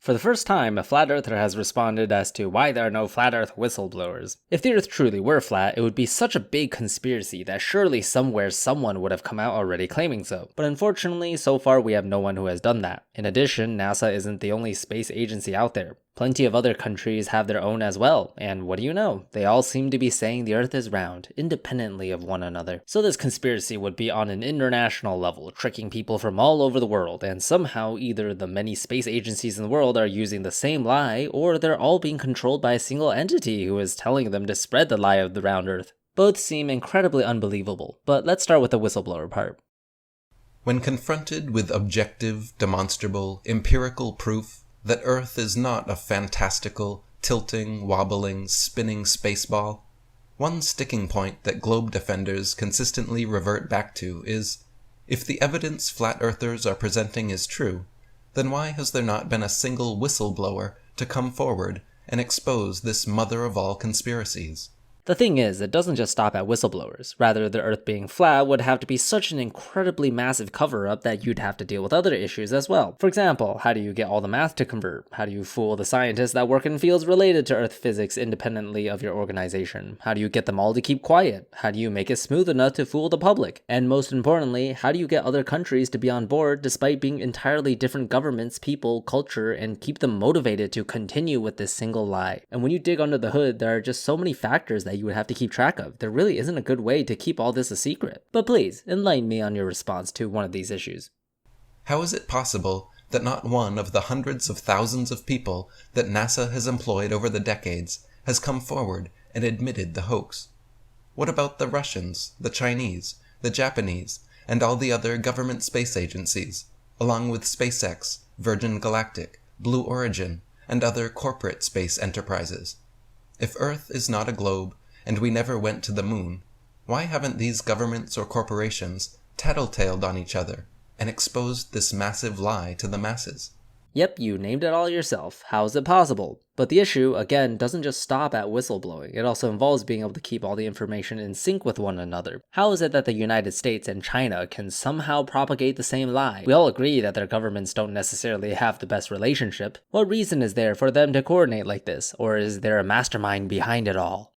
For the first time, a flat earther has responded as to why there are no flat earth whistleblowers. If the earth truly were flat, it would be such a big conspiracy that surely somewhere someone would have come out already claiming so. But unfortunately, so far we have no one who has done that. In addition, NASA isn't the only space agency out there. Plenty of other countries have their own as well, and what do you know? They all seem to be saying the Earth is round, independently of one another. So this conspiracy would be on an international level, tricking people from all over the world, and somehow either the many space agencies in the world are using the same lie, or they're all being controlled by a single entity who is telling them to spread the lie of the round Earth. Both seem incredibly unbelievable, but let's start with the whistleblower part. When confronted with objective, demonstrable, empirical proof that Earth is not a fantastical, tilting, wobbling, spinning spaceball, one sticking point that globe defenders consistently revert back to is, if the evidence flat earthers are presenting is true, then why has there not been a single whistleblower to come forward and expose this mother of all conspiracies? The thing is, it doesn't just stop at whistleblowers. Rather, the Earth being flat would have to be such an incredibly massive cover-up that you'd have to deal with other issues as well. For example, how do you get all the math to convert? How do you fool the scientists that work in fields related to Earth physics independently of your organization? How do you get them all to keep quiet? How do you make it smooth enough to fool the public? And most importantly, how do you get other countries to be on board despite being entirely different governments, people, culture, and keep them motivated to continue with this single lie? And when you dig under the hood, there are just so many factors that you would have to keep track of. There really isn't a good way to keep all this a secret. But please, enlighten me on your response to one of these issues. How is it possible that not one of the hundreds of thousands of people that NASA has employed over the decades has come forward and admitted the hoax? What about the Russians, the Chinese, the Japanese, and all the other government space agencies, along with SpaceX, Virgin Galactic, Blue Origin, and other corporate space enterprises? If Earth is not a globe, and we never went to the moon, why haven't these governments or corporations tattletaled on each other and exposed this massive lie to the masses? Yep, you named it all yourself. How is it possible? But the issue, again, doesn't just stop at whistleblowing. It also involves being able to keep all the information in sync with one another. How is it that the United States and China can somehow propagate the same lie? We all agree that their governments don't necessarily have the best relationship. What reason is there for them to coordinate like this? Or is there a mastermind behind it all?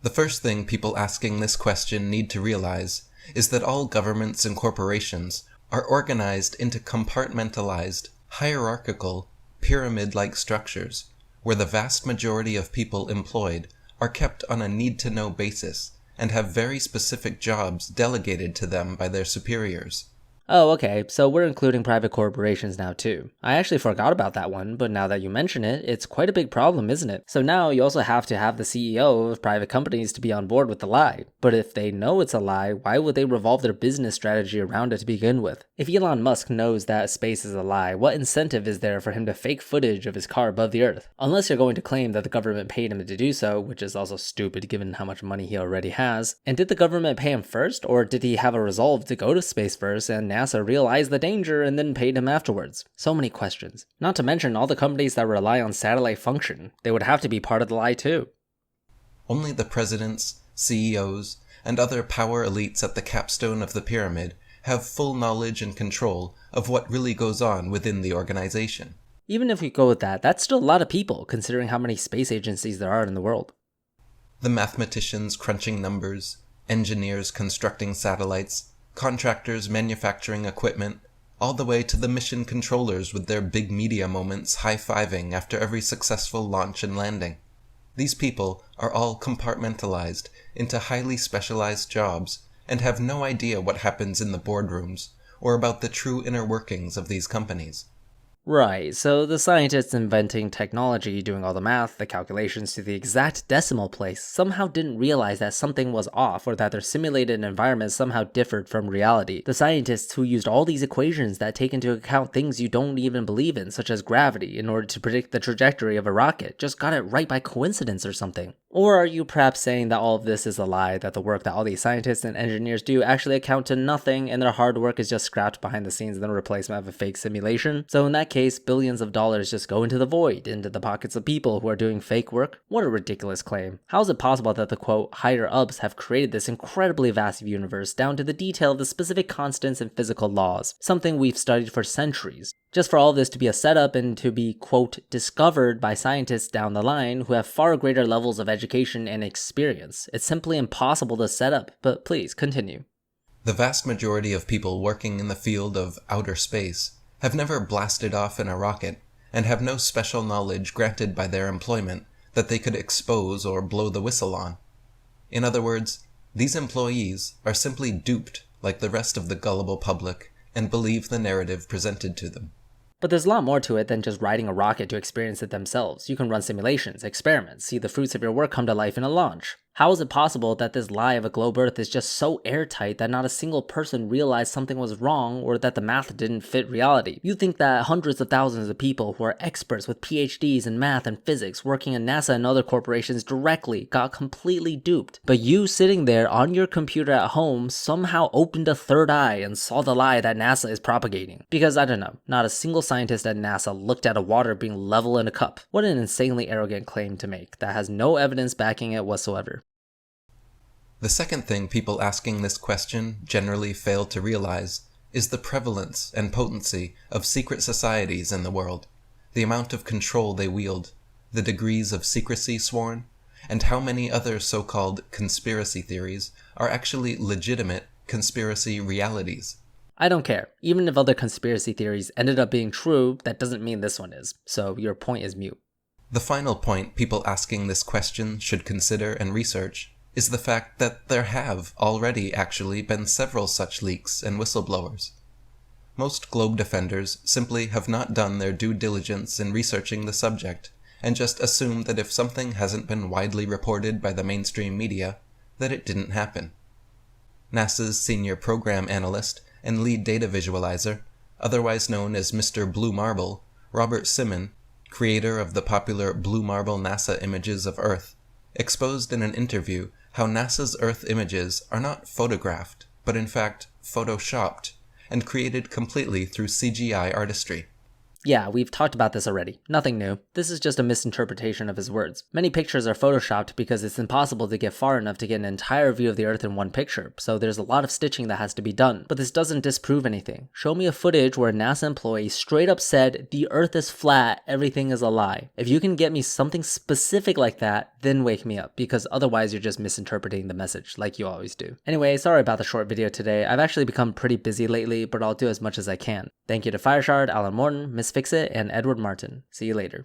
The first thing people asking this question need to realize is that all governments and corporations are organized into compartmentalized, hierarchical, pyramid-like structures, where the vast majority of people employed are kept on a need-to-know basis and have very specific jobs delegated to them by their superiors. Oh, okay, so we're including private corporations now too. I actually forgot about that one, but now that you mention it, it's quite a big problem, isn't it? So now you also have to have the CEO of private companies to be on board with the lie. But if they know it's a lie, why would they revolve their business strategy around it to begin with? If Elon Musk knows that space is a lie, what incentive is there for him to fake footage of his car above the Earth? Unless you're going to claim that the government paid him to do so, which is also stupid given how much money he already has. And did the government pay him first, or did he have a resolve to go to space first and NASA realized the danger and then paid him afterwards? So many questions. Not to mention all the companies that rely on satellite function. They would have to be part of the lie too. Only the presidents, CEOs, and other power elites at the capstone of the pyramid have full knowledge and control of what really goes on within the organization. Even if we go with that, that's still a lot of people considering how many space agencies there are in the world. The mathematicians crunching numbers, engineers constructing satellites, contractors manufacturing equipment, all the way to the mission controllers with their big media moments high-fiving after every successful launch and landing. These people are all compartmentalized into highly specialized jobs and have no idea what happens in the boardrooms or about the true inner workings of these companies. Right, so the scientists inventing technology, doing all the math, the calculations to the exact decimal place, somehow didn't realize that something was off or that their simulated environment somehow differed from reality. The scientists who used all these equations that take into account things you don't even believe in, such as gravity, in order to predict the trajectory of a rocket, just got it right by coincidence or something. Or are you perhaps saying that all of this is a lie, that the work that all these scientists and engineers do actually account to nothing and their hard work is just scrapped behind the scenes in the replacement of a fake simulation? So in that case, billions of dollars just go into the void, into the pockets of people who are doing fake work? What a ridiculous claim. How is it possible that the quote, higher ups have created this incredibly vast universe down to the detail of the specific constants and physical laws, something we've studied for centuries? Just for all this to be a setup and to be, quote, discovered by scientists down the line who have far greater levels of education and experience. It's simply impossible to set up, but please, continue. The vast majority of people working in the field of outer space have never blasted off in a rocket and have no special knowledge granted by their employment that they could expose or blow the whistle on. In other words, these employees are simply duped like the rest of the gullible public and believe the narrative presented to them. But there's a lot more to it than just riding a rocket to experience it themselves. You can run simulations, experiments, see the fruits of your work come to life in a launch. How is it possible that this lie of a globe Earth is just so airtight that not a single person realized something was wrong or that the math didn't fit reality? You think that hundreds of thousands of people who are experts with PhDs in math and physics working in NASA and other corporations directly got completely duped. But you sitting there on your computer at home somehow opened a third eye and saw the lie that NASA is propagating. Because I don't know, not a single scientist at NASA looked at a water being level in a cup. What an insanely arrogant claim to make that has no evidence backing it whatsoever. The second thing people asking this question generally fail to realize is the prevalence and potency of secret societies in the world, the amount of control they wield, the degrees of secrecy sworn, and how many other so-called conspiracy theories are actually legitimate conspiracy realities. I don't care. Even if other conspiracy theories ended up being true, that doesn't mean this one is, so your point is mute. The final point people asking this question should consider and research is the fact that there have already actually been several such leaks and whistleblowers. Most globe defenders simply have not done their due diligence in researching the subject, and just assume that if something hasn't been widely reported by the mainstream media, that it didn't happen. NASA's senior program analyst and lead data visualizer, otherwise known as Mr. Blue Marble, Robert Simon, creator of the popular Blue Marble NASA images of Earth, exposed in an interview how NASA's Earth images are not photographed, but in fact photoshopped, and created completely through CGI artistry. Yeah, we've talked about this already. Nothing new. This is just a misinterpretation of his words. Many pictures are photoshopped because it's impossible to get far enough to get an entire view of the Earth in one picture, so there's a lot of stitching that has to be done. But this doesn't disprove anything. Show me a footage where a NASA employee straight up said, the Earth is flat, everything is a lie. If you can get me something specific like that, then wake me up, because otherwise you're just misinterpreting the message, like you always do. Anyway, sorry about the short video today. I've actually become pretty busy lately, but I'll do as much as I can. Thank you to Fireshard, Alan Morton, Miss Fixit, and Edward Martin. See you later.